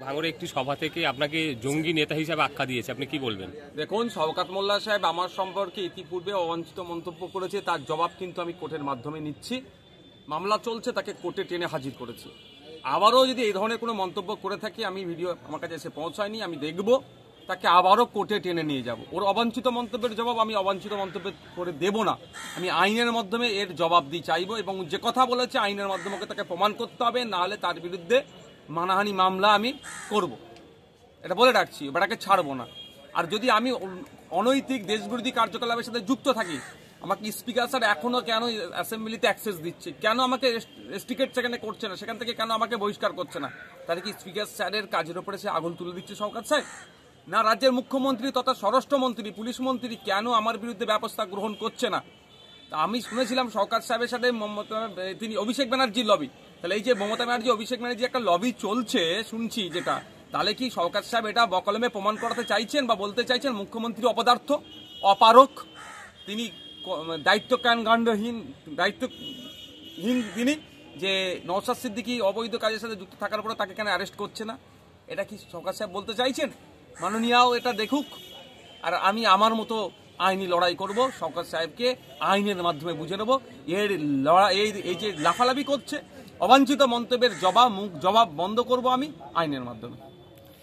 ভাঙড়ে একটি সভা থেকে আপনাকে জঙ্গি নেতা হিসেবে আখ্যা দিয়েছে, আপনি কি বলবেন? দেখুন, শওকত মোল্লা সাহেব আমার সম্পর্কে ইতিপূর্বে অবাঞ্ছিত মন্তব্য করেছে, তার জবাব কিন্তু আমি কোর্টের মাধ্যমে নিচ্ছি। মামলা চলছে, তাকে কোর্টে টেনে হাজির করেছি। আবারও যদি এই ধরনের কোনো মন্তব্য করে থাকি, আমি ভিডিও আমার কাছে এসে পৌঁছায়নি, আমি দেখব, তাকে আবারও কোর্টে টেনে নিয়ে যাব। ওর অবাঞ্ছিত মন্তব্যের জবাব আমি অবাঞ্ছিত মন্তব্য করে দেব না, আমি আইনের মাধ্যমে এর জবাব দিয়ে চাইবো। এবং যে কথা বলেছে আইনের মাধ্যমে তাকে প্রমাণ করতে হবে, নাহলে তার বিরুদ্ধে মানহানি মামলা আমি করব, এটা বলে রাখছি। এটাকে ছাড়বো না। আর যদি আমি অনৈতিক দেশবিরোধী কার্যকলাপের সাথে যুক্ত থাকি, আমাকে স্পিকার স্যার এখনো কেন অ্যাসেম্বলিতে অ্যাক্সেস দিচ্ছে, কেন আমাকে রেস্ট্রিকেট সেখানে করছে না, সেখান থেকে কেন আমাকে বহিষ্কার করছে না? তাহলে কি স্পিকার স্যারের কাজের উপরে সে আগুন তুলে দিচ্ছে শওকত সাহেব? না, রাজ্যের মুখ্যমন্ত্রী তথা স্বরাষ্ট্রমন্ত্রী, পুলিশ মন্ত্রী কেন আমার বিরুদ্ধে ব্যবস্থা গ্রহণ করছে না? তা আমি শুনেছিলাম শওকত সাহেবের সাথে তিনি অভিষেক ব্যানার্জির লবি। তাহলে এই যে মমতা ব্যানার্জি অভিষেক ব্যানার্জি একটা লবি চলছে শুনছি যেটা, তাহলে কি শওকত সাহেব এটা বকলমে প্রমাণ করাতে চাইছেন বা বলতে চাইছেন মুখ্যমন্ত্রী অপদার্থ, অপারক, তিনি দায়িত্বহীন তিনি, যে নওশাদ সিদ্দিকী অবৈধ কাজের সাথে যুক্ত থাকার পরে তাকে কেন অ্যারেস্ট করছে না? এটা কি শওকত সাহেব বলতে চাইছেন? মাননীয়াও এটা দেখুক, আর আমি আমার মতো আইনি লড়াই করব, শওকত সাহেবকে আইনের মাধ্যমে বুঝে নেব। এর লড়াই এই যে লাফালাফি করছে, অবাঞ্ছিত মন্তব্যের জবাব বন্ধ করব আমি আইনের মাধ্যমে।